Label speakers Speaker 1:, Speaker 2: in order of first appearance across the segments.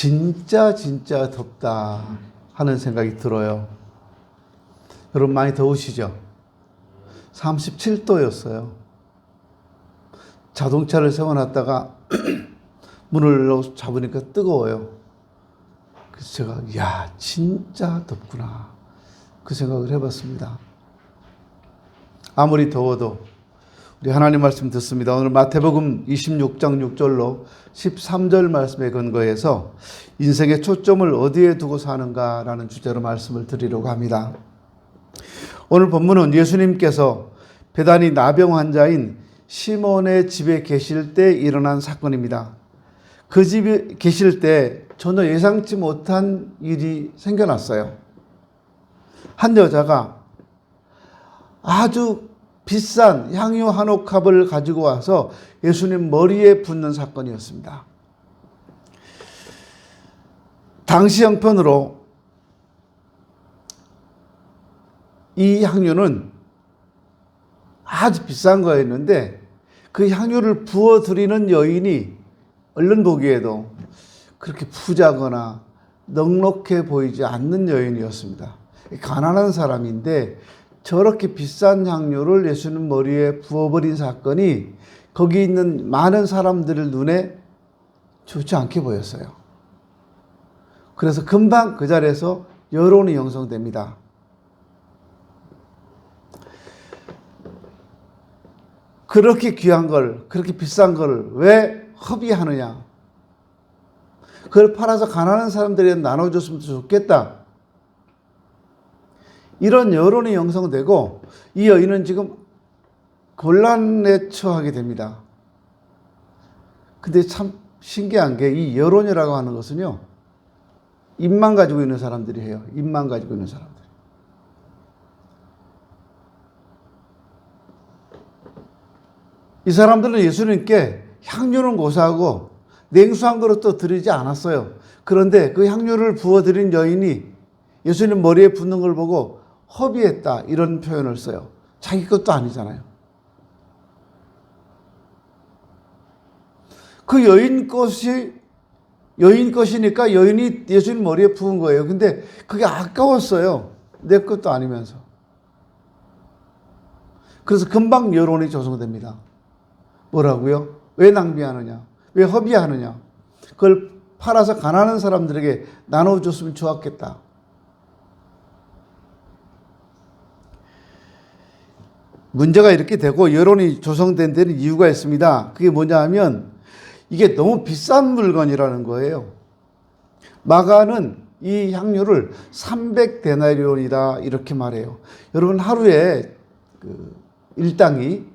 Speaker 1: 진짜 덥다 하는 생각이 들어요. 여러분 많이 더우시죠? 37도였어요. 자동차를 세워놨다가 문을 잡으니까 뜨거워요. 그래서 제가 야 진짜 덥구나 그 생각을 해봤습니다. 아무리 더워도 우리 하나님 말씀 듣습니다. 오늘 마태복음 26장 6절로 13절 말씀에 근거해서 인생의 초점을 어디에 두고 사는가라는 주제로 말씀을 드리려고 합니다. 오늘 본문은 예수님께서 베다니 나병 환자인 시몬의 집에 계실 때 일어난 사건입니다. 그 집에 계실 때 전혀 예상치 못한 일이 생겨났어요. 한 여자가 아주 비싼 향유 한 옥합을 가지고 와서 예수님 머리에 붓는 사건이었습니다. 당시 형편으로 이 향유는 아주 비싼 거였는데 그 향유를 부어드리는 여인이 얼른 보기에도 그렇게 부자거나 넉넉해 보이지 않는 여인이었습니다. 가난한 사람인데 저렇게 비싼 향유를 예수님 머리에 부어버린 사건이 거기 있는 많은 사람들의 눈에 좋지 않게 보였어요. 그래서 금방 그 자리에서 여론이 형성됩니다. 그렇게 귀한 걸, 그렇게 비싼 걸 왜 허비하느냐? 그걸 팔아서 가난한 사람들에게 나눠줬으면 좋겠다. 이런 여론이 형성되고 이 여인은 지금 곤란에 처하게 됩니다. 근데 참 신기한 게 이 여론이라고 하는 것은요, 입만 가지고 있는 사람들이 해요. 입만 가지고 있는 사람들. 이 사람들은 예수님께 향유는 고사하고 냉수 한 그릇도 드리지 않았어요. 그런데 그 향유를 부어드린 여인이 예수님 머리에 붓는 걸 보고 허비했다 이런 표현을 써요. 자기 것도 아니잖아요. 그 여인 것이니까 여인이 예수님 머리에 부은 거예요. 근데 그게 아까웠어요. 내 것도 아니면서. 그래서 금방 여론이 조성됩니다. 뭐라고요? 왜 낭비하느냐? 왜 허비하느냐? 그걸 팔아서 가난한 사람들에게 나눠줬으면 좋았겠다. 문제가 이렇게 되고 여론이 조성된 데는 이유가 있습니다. 그게 뭐냐 하면 이게 너무 비싼 물건이라는 거예요. 마가는 이 향유를 300데나리온이다 이렇게 말해요. 여러분 하루에 그 일당이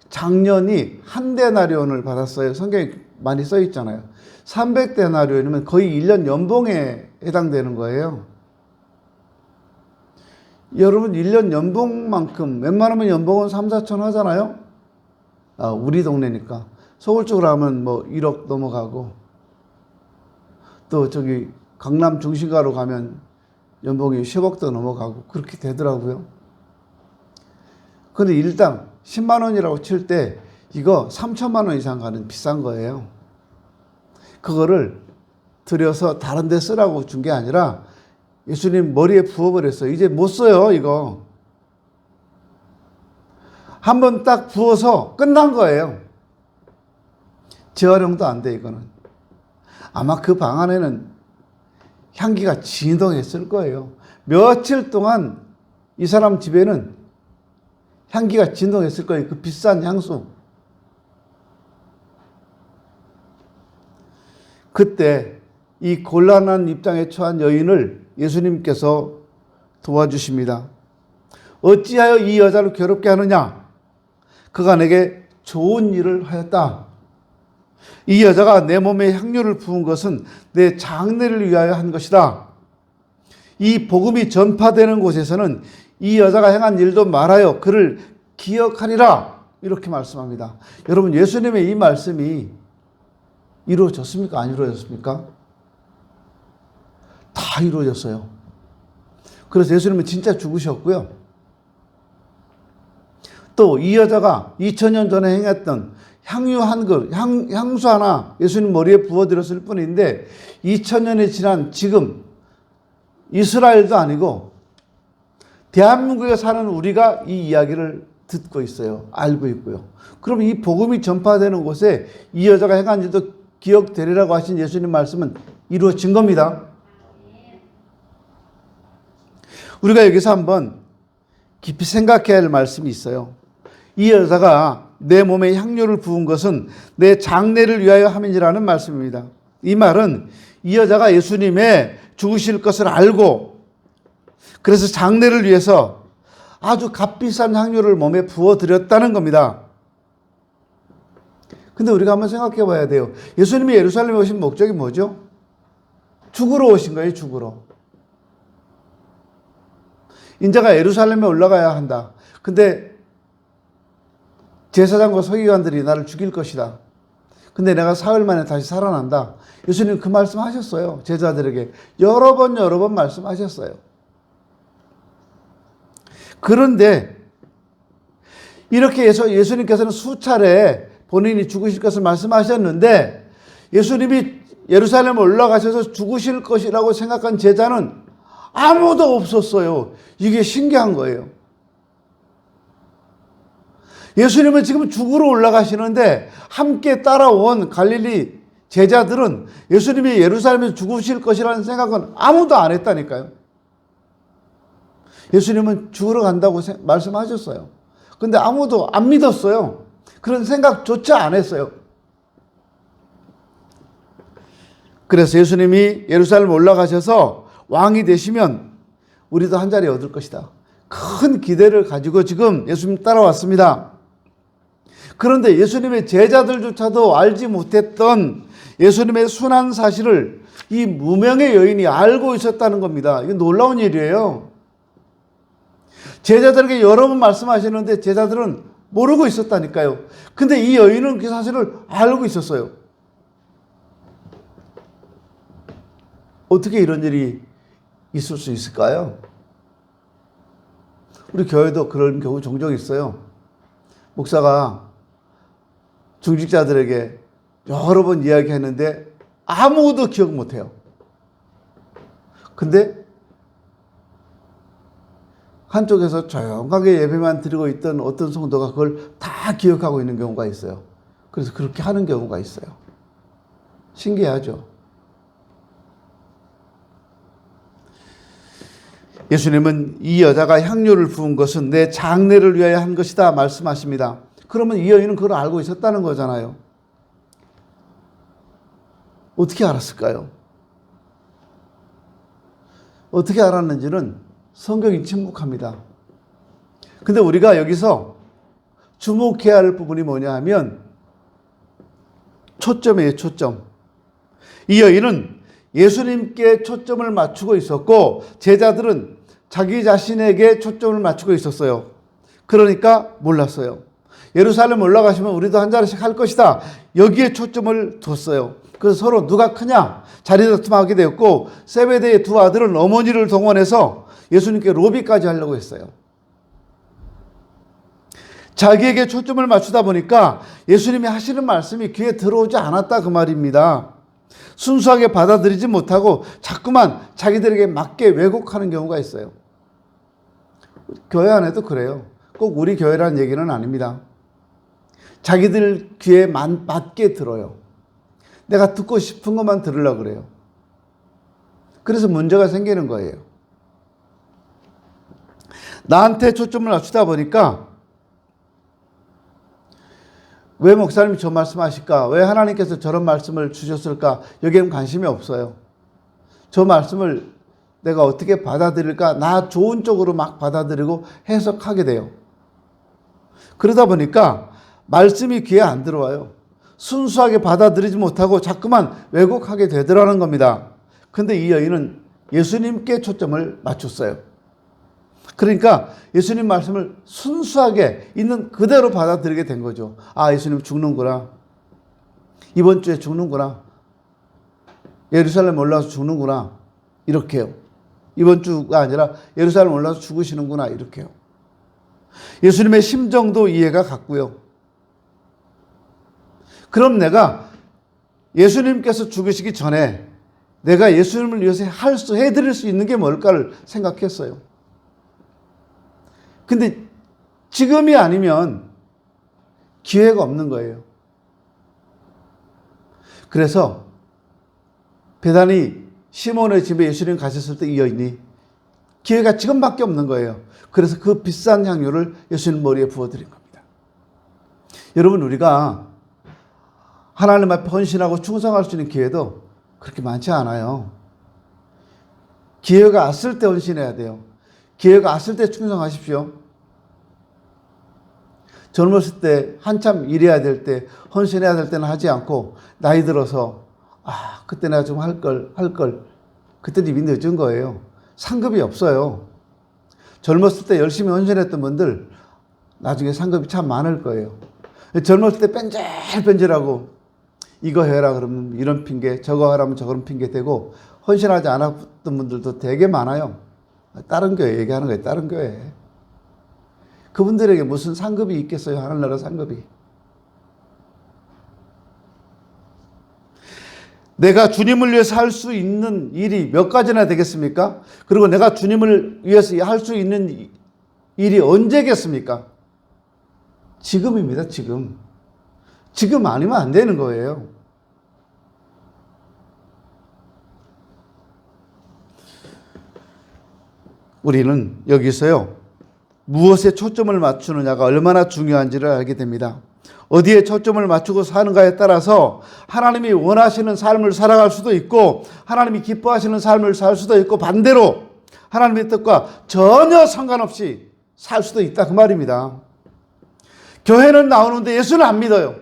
Speaker 1: 작년이 한 데나리온을 받았어요. 성경에 많이 써 있잖아요. 300데나리온이면 거의 1년 연봉에 해당되는 거예요. 여러분 1년 연봉만큼 웬만하면 연봉은 3, 4천 하잖아요. 우리 동네니까. 서울 쪽으로 하면 뭐 1억 넘어가고 또 저기 강남 중심가로 가면 연봉이 10억도 넘어가고 그렇게 되더라고요. 근데 일당 10만 원이라고 칠 때 이거 3천만 원 이상 가는 비싼 거예요. 그거를 들여서 다른 데 쓰라고 준 게 아니라 예수님 머리에 부어버렸어요. 이제 못 써요, 이거. 한번 딱 부어서 끝난 거예요. 재활용도 안 돼, 이거는. 아마 그 방 안에는 향기가 진동했을 거예요. 며칠 동안 이 사람 집에는 향기가 진동했을 거예요. 그 비싼 향수. 그때 이 곤란한 입장에 처한 여인을 예수님께서 도와주십니다. 어찌하여 이 여자를 괴롭게 하느냐? 그가 내게 좋은 일을 하였다. 이 여자가 내 몸에 향유를 부은 것은 내 장례를 위하여 한 것이다. 이 복음이 전파되는 곳에서는 이 여자가 행한 일도 말하여 그를 기억하리라. 이렇게 말씀합니다. 여러분 예수님의 이 말씀이 이루어졌습니까? 안 이루어졌습니까? 다 이루어졌어요. 그래서 예수님은 진짜 죽으셨고요. 또 이 여자가 2000년 전에 행했던 향유 한 그릇, 향수 하나 예수님 머리에 부어드렸을 뿐인데 2000년이 지난 지금 이스라엘도 아니고 대한민국에 사는 우리가 이 이야기를 듣고 있어요. 알고 있고요. 그럼 이 복음이 전파되는 곳에 이 여자가 행한 일도 기억되리라고 하신 예수님 말씀은 이루어진 겁니다. 우리가 여기서 한번 깊이 생각해야 할 말씀이 있어요. 이 여자가 내 몸에 향료를 부은 것은 내 장례를 위하여 함이라는 말씀입니다. 이 말은 이 여자가 예수님의 죽으실 것을 알고 그래서 장례를 위해서 아주 값비싼 향료를 몸에 부어드렸다는 겁니다. 근데 우리가 한번 생각해 봐야 돼요. 예수님이 예루살렘에 오신 목적이 뭐죠? 죽으러 오신 거예요, 죽으러. 인자가 예루살렘에 올라가야 한다. 근데 제사장과 서기관들이 나를 죽일 것이다. 근데 내가 사흘 만에 다시 살아난다. 예수님 그 말씀 하셨어요. 제자들에게. 여러 번 말씀하셨어요. 그런데 이렇게 예수님께서는 수차례 본인이 죽으실 것을 말씀하셨는데 예수님이 예루살렘에 올라가셔서 죽으실 것이라고 생각한 제자는 아무도 없었어요. 이게 신기한 거예요. 예수님은 지금 죽으러 올라가시는데 함께 따라온 갈릴리 제자들은 예수님이 예루살렘에서 죽으실 것이라는 생각은 아무도 안 했다니까요. 예수님은 죽으러 간다고 말씀하셨어요. 근데 아무도 안 믿었어요. 그런 생각조차 안 했어요. 그래서 예수님이 예루살렘 올라가셔서 왕이 되시면 우리도 한 자리 얻을 것이다. 큰 기대를 가지고 지금 예수님 따라왔습니다. 그런데 예수님의 제자들조차도 알지 못했던 예수님의 순한 사실을 이 무명의 여인이 알고 있었다는 겁니다. 이건 놀라운 일이에요. 제자들에게 여러 번 말씀하시는데 제자들은 모르고 있었다니까요. 근데 이 여인은 그 사실을 알고 있었어요. 어떻게 이런 일이 있을 수 있을까요? 우리 교회도 그런 경우 종종 있어요. 목사가 중직자들에게 여러 번 이야기했는데 아무도 기억 못해요. 근데 한쪽에서 조용하게 예배만 드리고 있던 어떤 성도가 그걸 다 기억하고 있는 경우가 있어요. 그래서 그렇게 하는 경우가 있어요. 신기하죠? 예수님은 이 여자가 향료를 부은 것은 내 장례를 위하여 한 것이다 말씀하십니다. 그러면 이 여인은 그걸 알고 있었다는 거잖아요. 어떻게 알았을까요? 어떻게 알았는지는 성경이 침묵합니다. 근데 우리가 여기서 주목해야 할 부분이 뭐냐 하면 초점이에요, 초점. 이 여인은 예수님께 초점을 맞추고 있었고 제자들은 자기 자신에게 초점을 맞추고 있었어요. 그러니까 몰랐어요. 예루살렘 올라가시면 우리도 한 자리씩 할 것이다. 여기에 초점을 뒀어요. 그래서 서로 누가 크냐 자리 다툼하게 되었고 세베대의 두 아들은 어머니를 동원해서 예수님께 로비까지 하려고 했어요. 자기에게 초점을 맞추다 보니까 예수님이 하시는 말씀이 귀에 들어오지 않았다 그 말입니다. 순수하게 받아들이지 못하고 자꾸만 자기들에게 맞게 왜곡하는 경우가 있어요. 교회 안에도 그래요. 꼭 우리 교회라는 얘기는 아닙니다. 자기들 귀에 맞게 들어요. 내가 듣고 싶은 것만 들으려고 그래요. 그래서 문제가 생기는 거예요. 나한테 초점을 맞추다 보니까 왜 목사님이 저 말씀하실까? 왜 하나님께서 저런 말씀을 주셨을까? 여기에는 관심이 없어요. 저 말씀을 내가 어떻게 받아들일까? 나 좋은 쪽으로 막 받아들이고 해석하게 돼요. 그러다 보니까 말씀이 귀에 안 들어와요. 순수하게 받아들이지 못하고 자꾸만 왜곡하게 되더라는 겁니다. 근데 이 여인은 예수님께 초점을 맞췄어요. 그러니까 예수님 말씀을 순수하게 있는 그대로 받아들이게 된 거죠. 아, 예수님 죽는구나. 이번 주에 죽는구나. 예루살렘 올라와서 죽는구나. 이렇게요. 이번 주가 아니라 예루살렘 올라와서 죽으시는구나. 이렇게요. 예수님의 심정도 이해가 갔고요. 그럼 내가 예수님께서 죽으시기 전에 내가 예수님을 위해서 해드릴 수 있는 게 뭘까를 생각했어요. 근데 지금이 아니면 기회가 없는 거예요. 그래서 베다니 시몬의 집에 예수님 가셨을 때 이 여인이 기회가 지금밖에 없는 거예요. 그래서 그 비싼 향유를 예수님 머리에 부어드린 겁니다. 여러분, 우리가 하나님 앞에 헌신하고 충성할 수 있는 기회도 그렇게 많지 않아요. 기회가 왔을 때 헌신해야 돼요. 기회가 왔을 때 충성하십시오. 젊었을 때 한참 일해야 될 때, 헌신해야 될 때는 하지 않고 나이 들어서 그때 내가 좀 할 걸. 그때는 이미 늦은 거예요. 상급이 없어요. 젊었을 때 열심히 헌신했던 분들 나중에 상급이 참 많을 거예요. 젊었을 때 뺀질뺀질하고 이거 해라 그러면 이런 핑계, 저거 하라면 저런 핑계 대고 헌신하지 않았던 분들도 되게 많아요. 다른 교회 얘기하는 거예요. 다른 교회. 그분들에게 무슨 상급이 있겠어요? 하늘나라 상급이. 내가 주님을 위해서 할 수 있는 일이 몇 가지나 되겠습니까? 그리고 내가 주님을 위해서 할 수 있는 일이 언제겠습니까? 지금입니다. 지금. 지금 아니면 안 되는 거예요. 우리는 여기서요, 무엇에 초점을 맞추느냐가 얼마나 중요한지를 알게 됩니다. 어디에 초점을 맞추고 사는가에 따라서 하나님이 원하시는 삶을 살아갈 수도 있고 하나님이 기뻐하시는 삶을 살 수도 있고 반대로 하나님의 뜻과 전혀 상관없이 살 수도 있다, 그 말입니다. 교회는 나오는데 예수는 안 믿어요.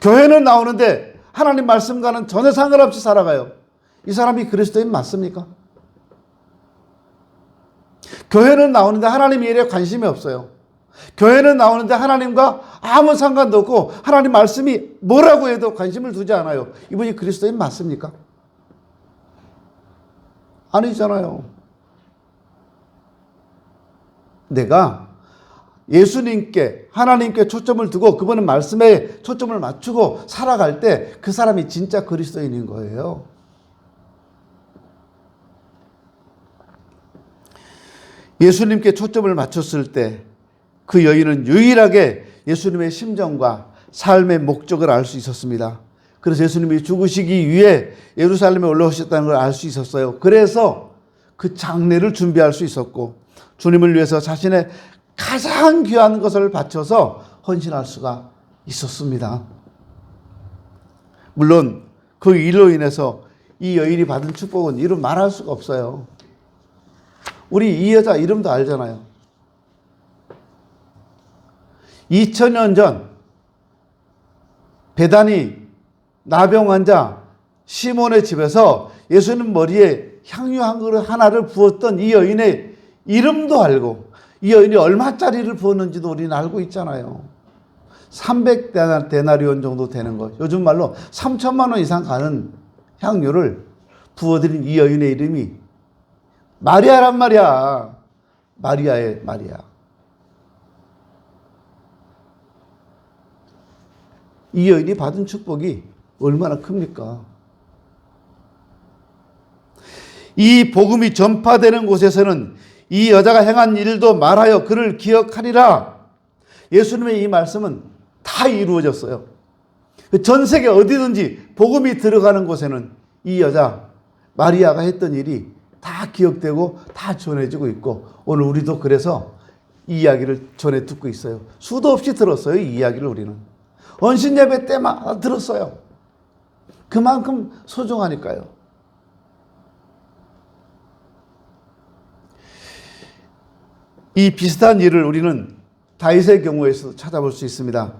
Speaker 1: 교회는 나오는데 하나님 말씀과는 전혀 상관없이 살아가요. 이 사람이 그리스도인 맞습니까? 교회는 나오는데 하나님 일에 관심이 없어요. 교회는 나오는데 하나님과 아무 상관도 없고 하나님 말씀이 뭐라고 해도 관심을 두지 않아요. 이분이 그리스도인 맞습니까? 아니잖아요. 내가 예수님께, 하나님께 초점을 두고 그분의 말씀에 초점을 맞추고 살아갈 때 그 사람이 진짜 그리스도인인 거예요. 예수님께 초점을 맞췄을 때 그 여인은 유일하게 예수님의 심정과 삶의 목적을 알 수 있었습니다. 그래서 예수님이 죽으시기 위해 예루살렘에 올라오셨다는 걸 알 수 있었어요. 그래서 그 장례를 준비할 수 있었고 주님을 위해서 자신의 가장 귀한 것을 바쳐서 헌신할 수가 있었습니다. 물론 그 일로 인해서 이 여인이 받은 축복은 이루 말할 수가 없어요. 우리 이 여자 이름도 알잖아요. 2000년 전 베다니 나병 환자 시몬의 집에서 예수님 머리에 향유 한 그릇 하나를 부었던 이 여인의 이름도 알고 이 여인이 얼마짜리를 부었는지도 우리는 알고 있잖아요. 300데나리온 정도 되는 것, 요즘 말로 3천만 원 이상 가는 향유를 부어드린 이 여인의 이름이 마리아란 말이야. 마리아의 마리아. 이 여인이 받은 축복이 얼마나 큽니까? 이 복음이 전파되는 곳에서는 이 여자가 행한 일도 말하여 그를 기억하리라. 예수님의 이 말씀은 다 이루어졌어요. 전 세계 어디든지 복음이 들어가는 곳에는 이 여자 마리아가 했던 일이 다 기억되고 다 전해지고 있고 오늘 우리도 그래서 이 이야기를 전해 듣고 있어요. 수도 없이 들었어요. 이 이야기를 우리는. 헌신 예배 때마다 들었어요. 그만큼 소중하니까요. 이 비슷한 일을 우리는 다윗의 경우에서도 찾아볼 수 있습니다.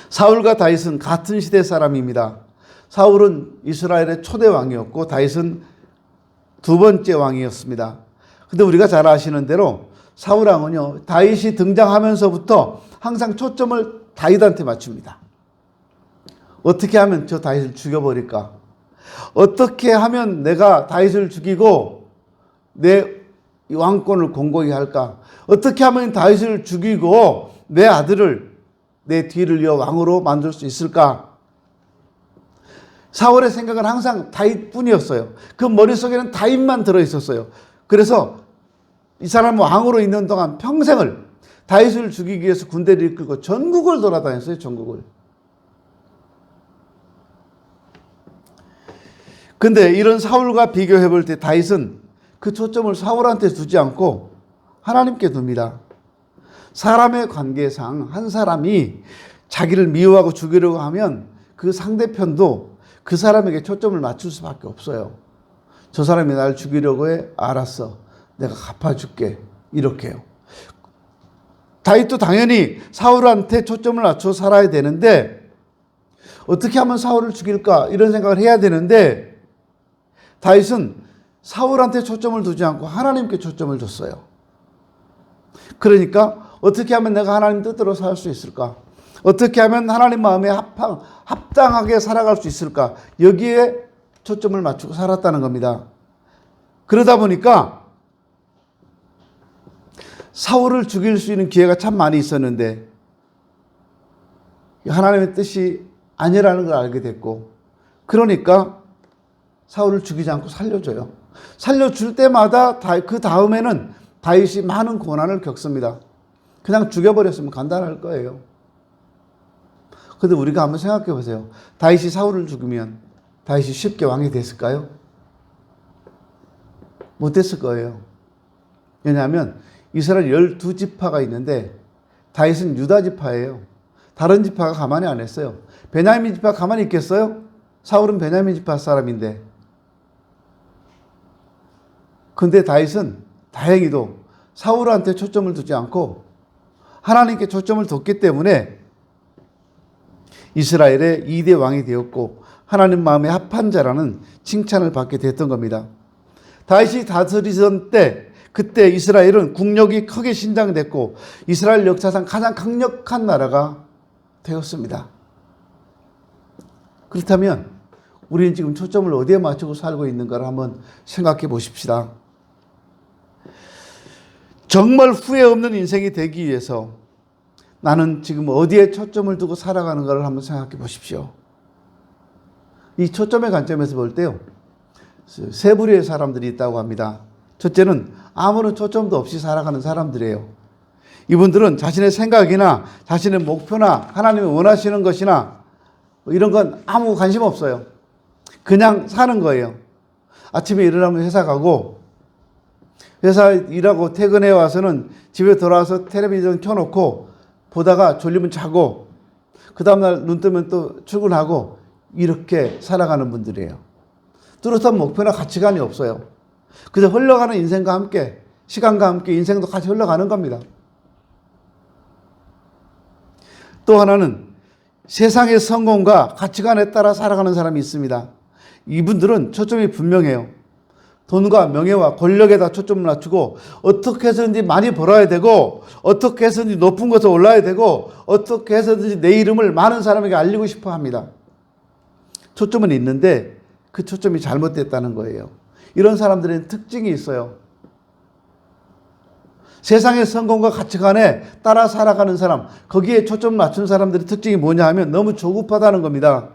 Speaker 1: 사울과 다윗은 같은 시대 사람입니다. 사울은 이스라엘의 초대 왕이었고 다윗은 두 번째 왕이었습니다. 근데 우리가 잘 아시는 대로 사울 왕은요, 다윗이 등장하면서부터 항상 초점을 다윗한테 맞춥니다. 어떻게 하면 저 다윗을 죽여버릴까? 어떻게 하면 내가 다윗을 죽이고 내 왕권을 공고히 할까? 어떻게 하면 다윗을 죽이고 내 아들을 내 뒤를 이어 왕으로 만들 수 있을까? 사울의 생각은 항상 다윗뿐이었어요. 그 머릿속에는 다윗만 들어있었어요. 그래서 이 사람은 왕으로 있는 동안 평생을 다윗을 죽이기 위해서 군대를 이끌고 전국을 돌아다녔어요. 전국을. 근데 이런 사울과 비교해 볼 때 다윗은 그 초점을 사울한테 두지 않고 하나님께 둡니다. 사람의 관계상 한 사람이 자기를 미워하고 죽이려고 하면 그 상대편도 그 사람에게 초점을 맞출 수밖에 없어요. 저 사람이 날 죽이려고 해? 알았어. 내가 갚아줄게. 이렇게요. 다윗도 당연히 사울한테 초점을 맞춰 살아야 되는데 어떻게 하면 사울을 죽일까? 이런 생각을 해야 되는데 다윗은 사울한테 초점을 두지 않고 하나님께 초점을 뒀어요. 그러니까 어떻게 하면 내가 하나님 뜻대로 살 수 있을까? 어떻게 하면 하나님 마음에 합당하게 살아갈 수 있을까? 여기에 초점을 맞추고 살았다는 겁니다. 그러다 보니까 사울을 죽일 수 있는 기회가 참 많이 있었는데 하나님의 뜻이 아니라는 걸 알게 됐고 그러니까 사울을 죽이지 않고 살려줘요. 살려줄 때마다 그 다음에는 다윗이 많은 고난을 겪습니다. 그냥 죽여버렸으면 간단할 거예요. 그런데 우리가 한번 생각해 보세요. 다윗이 사울을 죽이면 다윗이 쉽게 왕이 됐을까요? 못됐을 거예요. 왜냐하면 이스라엘 12지파가 있는데 다윗은 유다 지파예요. 다른 지파가 가만히 안 했어요. 베냐민 지파 가만히 있겠어요? 사울은 베냐민 지파 사람인데. 근데 다윗은 다행히도 사울한테 초점을 두지 않고 하나님께 초점을 뒀기 때문에 이스라엘의 2대 왕이 되었고 하나님 마음에 합한 자라는 칭찬을 받게 됐던 겁니다. 다윗이 다스리던 때 그때 이스라엘은 국력이 크게 신장됐고 이스라엘 역사상 가장 강력한 나라가 되었습니다. 그렇다면 우리는 지금 초점을 어디에 맞추고 살고 있는가를 한번 생각해 보십시다. 정말 후회 없는 인생이 되기 위해서 나는 지금 어디에 초점을 두고 살아가는가를 한번 생각해 보십시오. 이 초점의 관점에서 볼 때요. 세 부류의 사람들이 있다고 합니다. 첫째는 아무런 초점도 없이 살아가는 사람들이에요. 이분들은 자신의 생각이나 자신의 목표나 하나님이 원하시는 것이나 이런 건 아무 관심 없어요. 그냥 사는 거예요. 아침에 일어나면 회사 가고 회사 일하고 퇴근해 와서는 집에 돌아와서 텔레비전 켜놓고 보다가 졸리면 자고 그 다음날 눈 뜨면 또 출근하고 이렇게 살아가는 분들이에요. 뚜렷한 목표나 가치관이 없어요. 그저 흘러가는 인생과 함께 시간과 함께 인생도 같이 흘러가는 겁니다. 또 하나는 세상의 성공과 가치관에 따라 살아가는 사람이 있습니다. 이분들은 초점이 분명해요. 돈과 명예와 권력에다 초점을 맞추고 어떻게 해서든지 많이 벌어야 되고 어떻게 해서든지 높은 곳에 올라야 되고 어떻게 해서든지 내 이름을 많은 사람에게 알리고 싶어 합니다. 초점은 있는데 그 초점이 잘못됐다는 거예요. 이런 사람들은 특징이 있어요. 세상의 성공과 가치관에 따라 살아가는 사람, 거기에 초점을 맞춘 사람들의 특징이 뭐냐 하면 너무 조급하다는 겁니다.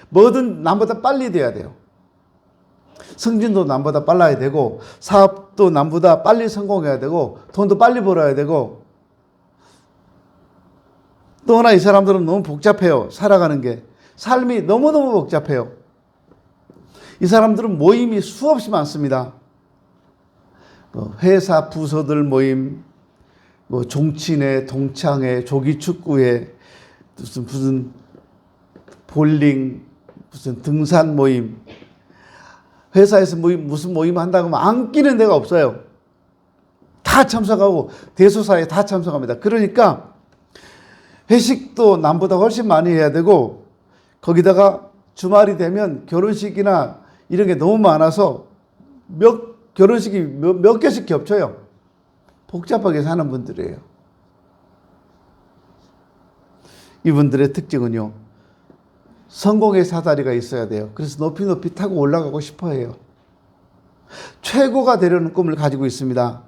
Speaker 1: 뭐든 남보다 빨리 돼야 돼요. 승진도 남보다 빨라야 되고 사업도 남보다 빨리 성공해야 되고 돈도 빨리 벌어야 되고 또 하나 이 사람들은 너무 복잡해요. 살아가는 게. 삶이 너무너무 복잡해요. 이 사람들은 모임이 수없이 많습니다. 회사 부서들 모임, 종친회, 동창회, 조기축구회, 무슨 볼링, 무슨 등산 모임, 회사에서 무슨 모임 한다고 하면 안 끼는 데가 없어요. 다 참석하고 대소사에 다 참석합니다. 그러니까 회식도 남보다 훨씬 많이 해야 되고 거기다가 주말이 되면 결혼식이나 이런 게 너무 많아서 결혼식이 몇 개씩 겹쳐요. 복잡하게 사는 분들이에요. 이분들의 특징은요. 성공의 사다리가 있어야 돼요. 그래서 높이 높이 타고 올라가고 싶어 해요. 최고가 되려는 꿈을 가지고 있습니다.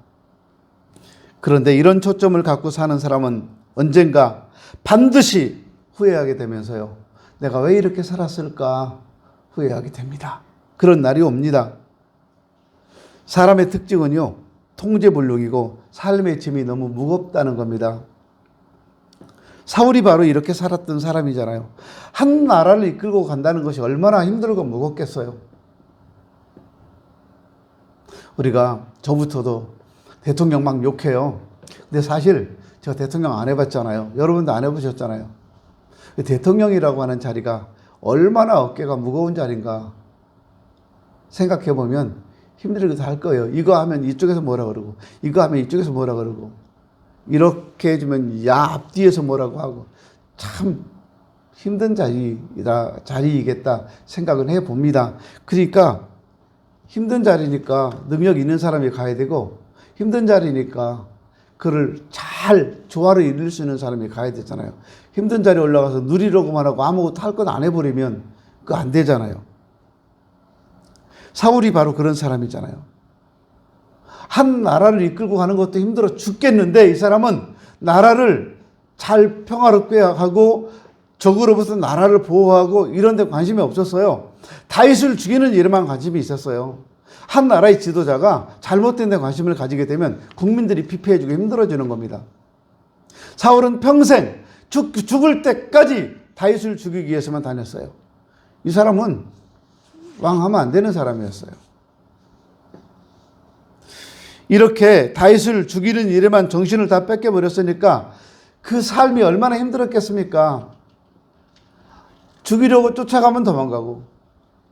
Speaker 1: 그런데 이런 초점을 갖고 사는 사람은 언젠가 반드시 후회하게 되면서요. 내가 왜 이렇게 살았을까 후회하게 됩니다. 그런 날이 옵니다. 사람의 특징은요, 통제불능이고 삶의 짐이 너무 무겁다는 겁니다. 사울이 바로 이렇게 살았던 사람이잖아요. 한 나라를 이끌고 간다는 것이 얼마나 힘들고 무겁겠어요. 우리가 저부터도 대통령 막 욕해요. 근데 사실 저 대통령 안 해봤잖아요. 여러분도 안 해보셨잖아요. 대통령이라고 하는 자리가 얼마나 어깨가 무거운 자리인가 생각해보면 힘들기도 할 거예요. 이거 하면 이쪽에서 뭐라 그러고, 이거 하면 이쪽에서 뭐라 그러고, 이렇게 해주면 앞뒤에서 뭐라고 하고, 참 힘든 자리이겠다 생각은 해봅니다. 그러니까 힘든 자리니까 능력 있는 사람이 가야 되고, 힘든 자리니까 그를 잘 조화를 이룰 수 있는 사람이 가야 되잖아요. 힘든 자리에 올라가서 누리려고만 하고 아무것도 할 것 안 해버리면 그거 안 되잖아요. 사울이 바로 그런 사람이잖아요. 한 나라를 이끌고 가는 것도 힘들어 죽겠는데 이 사람은 나라를 잘 평화롭게 하고 적으로부터 나라를 보호하고 이런 데 관심이 없었어요. 다윗을 죽이는 일에만 관심이 있었어요. 한 나라의 지도자가 잘못된 데 관심을 가지게 되면 국민들이 피폐해지고 힘들어지는 겁니다. 사울은 평생 죽을 때까지 다윗을 죽이기 위해서만 다녔어요. 이 사람은 왕하면 안 되는 사람이었어요. 이렇게 다윗을 죽이는 일에만 정신을 다 뺏겨버렸으니까 그 삶이 얼마나 힘들었겠습니까? 죽이려고 쫓아가면 도망가고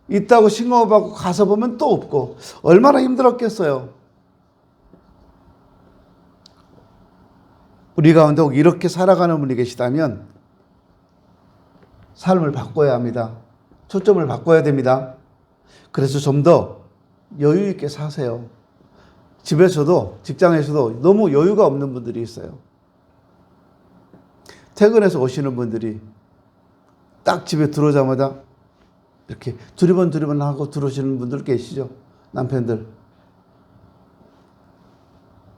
Speaker 1: 있다고 신고받고 가서 보면 또 없고 얼마나 힘들었겠어요. 우리 가운데 혹 이렇게 살아가는 분이 계시다면 삶을 바꿔야 합니다. 초점을 바꿔야 됩니다. 그래서 좀 더 여유 있게 사세요. 집에서도 직장에서도 너무 여유가 없는 분들이 있어요. 퇴근해서 오시는 분들이 딱 집에 들어오자마자 이렇게 두리번 하고 들어오시는 분들 계시죠? 남편들.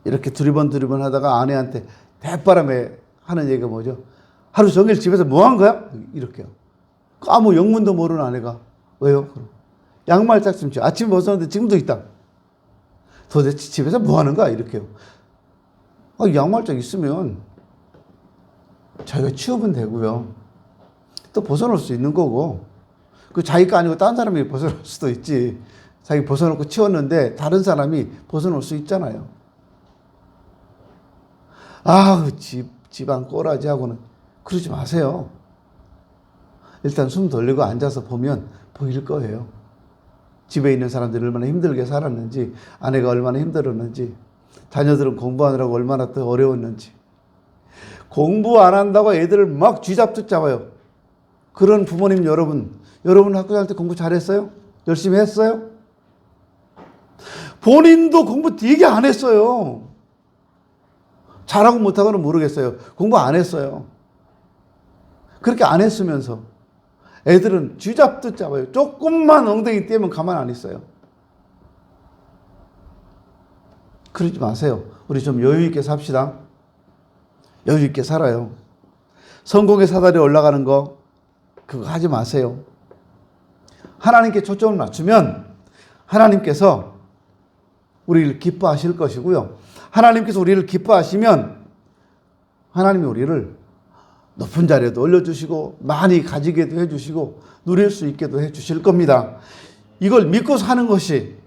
Speaker 1: 이렇게 두리번 하다가 아내한테 대바람에 하는 얘기가 뭐죠? 하루 종일 집에서 뭐 한 거야? 이렇게요. 아무 영문도 모르는 아내가 왜요? 양말 딱 좀 아침에 벗었는데 지금도 있다. 도대체 집에서 뭐 하는 거야? 이렇게요. 양말짝 있으면 자기가 치우면 되고요. 또 벗어놓을 수 있는 거고. 그 자기 거 아니고 다른 사람이 벗어놓을 수도 있지. 자기 벗어놓고 치웠는데 다른 사람이 벗어놓을 수 있잖아요. 집안 꼬라지 하고는 그러지 마세요. 일단 숨 돌리고 앉아서 보면 보일 거예요. 집에 있는 사람들이 얼마나 힘들게 살았는지, 아내가 얼마나 힘들었는지, 자녀들은 공부하느라고 얼마나 더 어려웠는지. 공부 안 한다고 애들을 막 쥐잡듯 잡아요. 그런 부모님 여러분 학교 다닐 때 공부 잘했어요? 열심히 했어요? 본인도 공부 되게 안 했어요. 잘하고 못하고는 모르겠어요. 공부 안 했어요. 그렇게 안 했으면서 애들은 쥐잡듯 잡아요. 조금만 엉덩이 떼면 가만 안 있어요. 그러지 마세요. 우리 좀 여유 있게 삽시다. 여유 있게 살아요. 성공의 사다리에 올라가는 거 그거 하지 마세요. 하나님께 초점을 맞추면 하나님께서 우리를 기뻐하실 것이고요. 하나님께서 우리를 기뻐하시면 하나님이 우리를 높은 자리에도 올려주시고 많이 가지게도 해주시고 누릴 수 있게도 해주실 겁니다. 이걸 믿고 사는 것이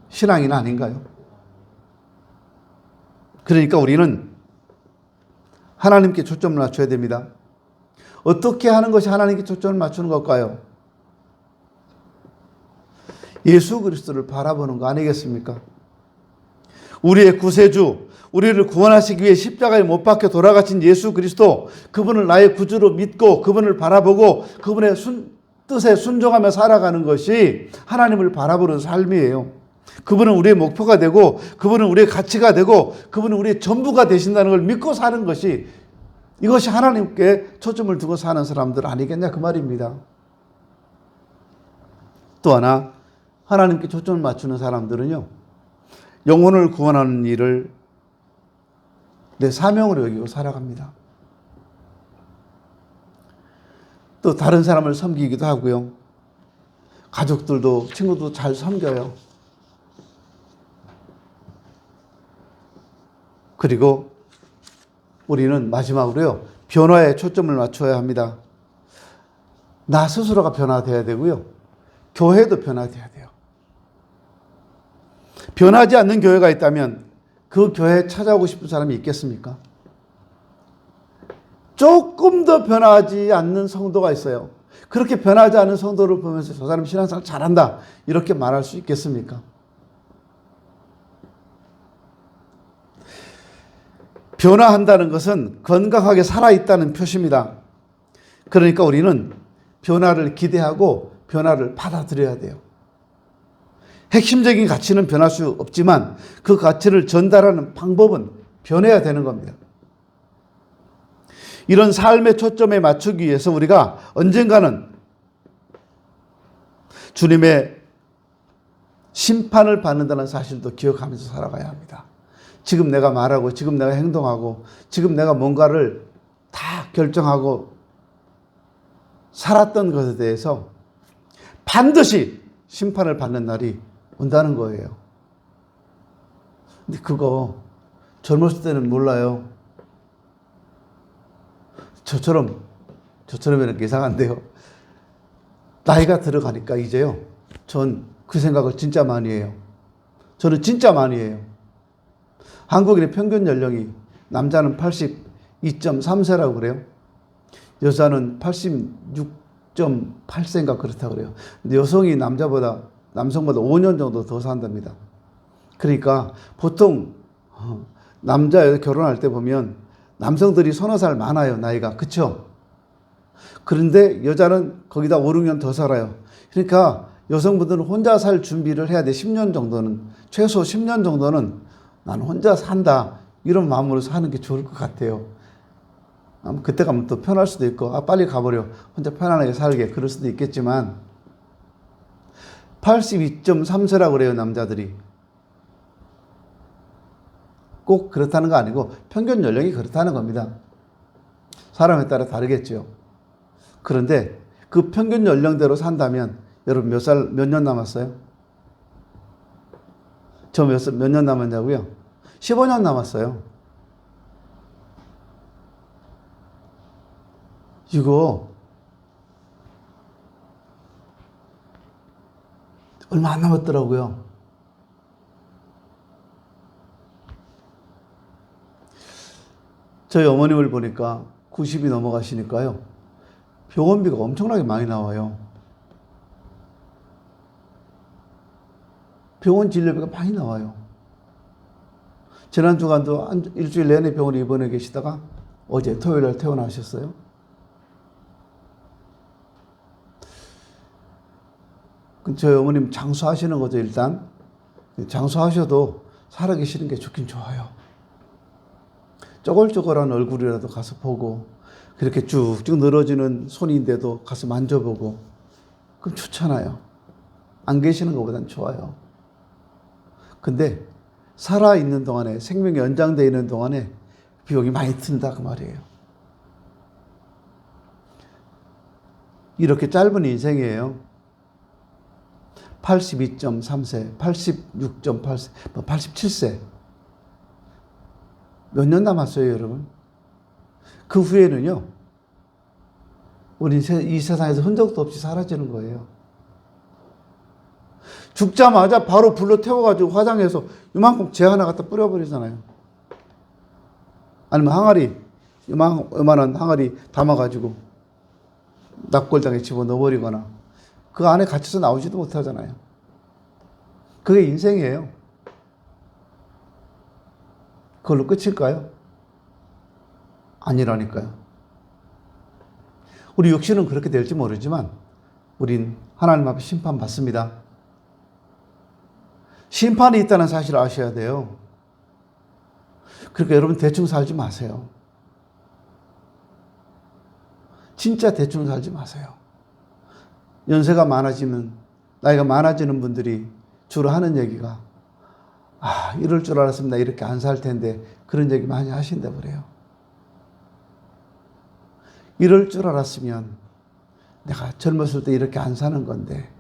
Speaker 1: 신앙이나 아닌가요? 그러니까 우리는 하나님께 초점을 맞춰야 됩니다. 어떻게 하는 것이 하나님께 초점을 맞추는 걸까요? 예수 그리스도를 바라보는 거 아니겠습니까? 우리의 구세주, 우리를 구원하시기 위해 십자가에 못 박혀 돌아가신 예수 그리스도, 그분을 나의 구주로 믿고 그분을 바라보고 그분의 뜻에 순종하며 살아가는 것이 하나님을 바라보는 삶이에요. 그분은 우리의 목표가 되고 그분은 우리의 가치가 되고 그분은 우리의 전부가 되신다는 걸 믿고 사는 것이, 이것이 하나님께 초점을 두고 사는 사람들 아니겠냐 그 말입니다. 또 하나, 하나님께 초점을 맞추는 사람들은요, 영혼을 구원하는 일을 내 사명으로 여기고 살아갑니다. 또 다른 사람을 섬기기도 하고요. 가족들도 친구도 잘 섬겨요. 그리고 우리는 마지막으로요. 변화에 초점을 맞춰야 합니다. 나 스스로가 변화돼야 되고요. 교회도 변화돼야 돼요. 변하지 않는 교회가 있다면 그 교회에 찾아오고 싶은 사람이 있겠습니까? 조금 더 변하지 않는 성도가 있어요. 그렇게 변하지 않은 성도를 보면서 저 사람 신앙생활 잘한다 이렇게 말할 수 있겠습니까? 변화한다는 것은 건강하게 살아있다는 표시입니다. 그러니까 우리는 변화를 기대하고 변화를 받아들여야 돼요. 핵심적인 가치는 변할 수 없지만 그 가치를 전달하는 방법은 변해야 되는 겁니다. 이런 삶의 초점에 맞추기 위해서 우리가 언젠가는 주님의 심판을 받는다는 사실도 기억하면서 살아가야 합니다. 지금 내가 말하고 지금 내가 행동하고 지금 내가 뭔가를 다 결정하고 살았던 것에 대해서 반드시 심판을 받는 날이 온다는 거예요. 근데 그거 젊었을 때는 몰라요. 저처럼 이렇게 이상한데요. 나이가 들어가니까 이제요. 전 그 생각을 진짜 많이 해요. 저는 진짜 많이 해요. 한국인의 평균 연령이 남자는 82.3세라고 그래요. 여자는 86.8세인가 그렇다고 그래요. 근데 여성이 남성보다 5년 정도 더 산답니다. 그러니까 보통 남자 여자 결혼할 때 보면 남성들이 서너 살 많아요. 나이가. 그렇죠? 그런데 여자는 거기다 5, 6년 더 살아요. 그러니까 여성분들은 혼자 살 준비를 해야 돼. 10년 정도는. 최소 10년 정도는 나는 혼자 산다. 이런 마음으로 사는 게 좋을 것 같아요. 그때 가면 또 편할 수도 있고 빨리 가버려. 혼자 편안하게 살게. 그럴 수도 있겠지만 82.3세라고 그래요. 남자들이. 꼭 그렇다는 거 아니고 평균 연령이 그렇다는 겁니다. 사람에 따라 다르겠죠. 그런데 그 평균 연령대로 산다면 여러분 몇 년 남았어요? 저 몇 년 남았냐고요? 15년 남았어요. 이거 얼마 안 남았더라고요. 저희 어머님을 보니까 90이 넘어가시니까요. 병원비가 엄청나게 많이 나와요. 병원 진료비가 많이 나와요. 지난 주간도 일주일 내내 병원에 입원해 계시다가 어제 토요일 날 퇴원하셨어요. 저희 어머님 장수하시는 거죠, 일단. 장수하셔도 살아계시는 게 좋긴 좋아요. 쪼글쪼글한 얼굴이라도 가서 보고, 그렇게 쭉쭉 늘어지는 손인데도 가서 만져보고, 그럼 좋잖아요. 안 계시는 것보단 좋아요. 근데 살아있는 동안에, 생명이 연장되어 있는 동안에 비용이 많이 든다 그 말이에요. 이렇게 짧은 인생이에요. 82.3세, 86.8세, 87세. 몇 년 남았어요, 여러분? 그 후에는요, 우리 이 세상에서 흔적도 없이 사라지는 거예요. 죽자마자 바로 불로 태워가지고 화장해서 이만큼 재 하나 갖다 뿌려버리잖아요. 아니면 항아리, 요만한 항아리 담아가지고 납골당에 집어넣어버리거나 그 안에 갇혀서 나오지도 못하잖아요. 그게 인생이에요. 그걸로 끝일까요? 아니라니까요. 우리 육신은 그렇게 될지 모르지만 우린 하나님 앞에 심판받습니다. 심판이 있다는 사실을 아셔야 돼요. 그러니까 여러분 대충 살지 마세요. 진짜 대충 살지 마세요. 연세가 많아지면, 나이가 많아지는 분들이 주로 하는 얘기가 이럴 줄 알았으면 나 이렇게 안 살 텐데, 그런 얘기 많이 하신다고 그래요. 이럴 줄 알았으면 내가 젊었을 때 이렇게 안 사는 건데.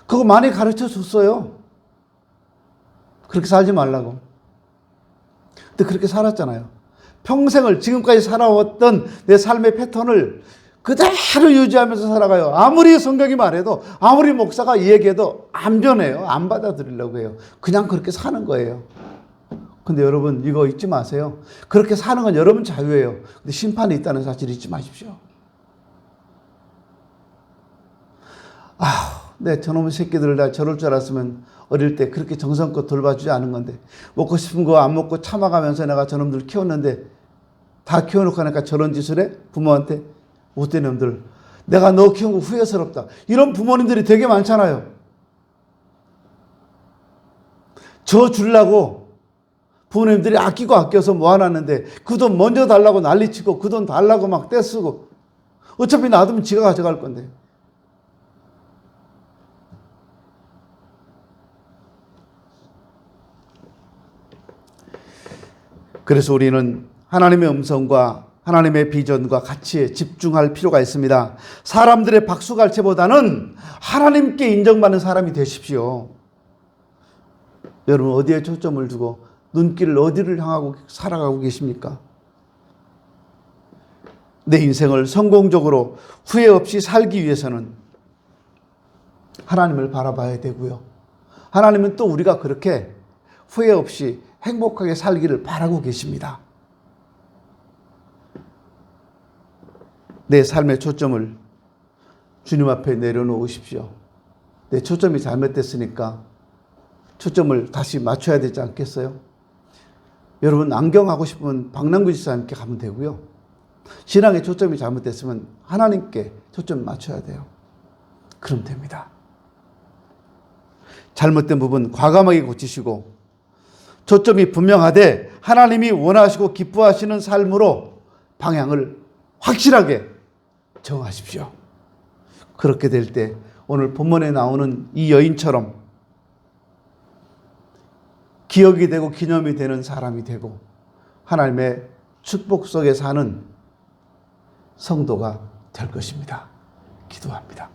Speaker 1: 그거 많이 가르쳐 줬어요. 그렇게 살지 말라고. 근데 그렇게 살았잖아요. 평생을 지금까지 살아왔던 내 삶의 패턴을 그대로 유지하면서 살아가요. 아무리 성경이 말해도, 아무리 목사가 얘기해도 안 변해요. 안 받아들이려고 해요. 그냥 그렇게 사는 거예요. 근데 여러분, 이거 잊지 마세요. 그렇게 사는 건 여러분 자유예요. 근데 심판이 있다는 사실 잊지 마십시오. 네, 저놈의 새끼들을 다 저럴 줄 알았으면 어릴 때 그렇게 정성껏 돌봐주지 않은 건데, 먹고 싶은 거 안 먹고 참아가면서 내가 저놈들 키웠는데, 다 키워놓고 하니까 저런 짓을 해? 부모한테. 못된 놈들. 내가 너 키운 거 후회스럽다. 이런 부모님들이 되게 많잖아요. 저 주려고 부모님들이 아끼고 아껴서 모아놨는데 그 돈 먼저 달라고 난리치고 그 돈 달라고 막 떼쓰고, 어차피 놔두면 지가 가져갈 건데. 그래서 우리는 하나님의 음성과 하나님의 비전과 가치에 집중할 필요가 있습니다. 사람들의 박수갈채보다는 하나님께 인정받는 사람이 되십시오. 여러분, 어디에 초점을 두고 눈길을 어디를 향하고 살아가고 계십니까? 내 인생을 성공적으로 후회 없이 살기 위해서는 하나님을 바라봐야 되고요. 하나님은 또 우리가 그렇게 후회 없이 행복하게 살기를 바라고 계십니다. 내 삶의 초점을 주님 앞에 내려놓으십시오. 내 초점이 잘못됐으니까 초점을 다시 맞춰야 되지 않겠어요? 여러분, 안경하고 싶으면 박남구 지사님께 가면 되고요. 신앙의 초점이 잘못됐으면 하나님께 초점을 맞춰야 돼요. 그럼 됩니다. 잘못된 부분 과감하게 고치시고, 초점이 분명하되 하나님이 원하시고 기뻐하시는 삶으로 방향을 확실하게 정하십시오. 그렇게 될 때 오늘 본문에 나오는 이 여인처럼 기억이 되고 기념이 되는 사람이 되고 하나님의 축복 속에 사는 성도가 될 것입니다. 기도합니다.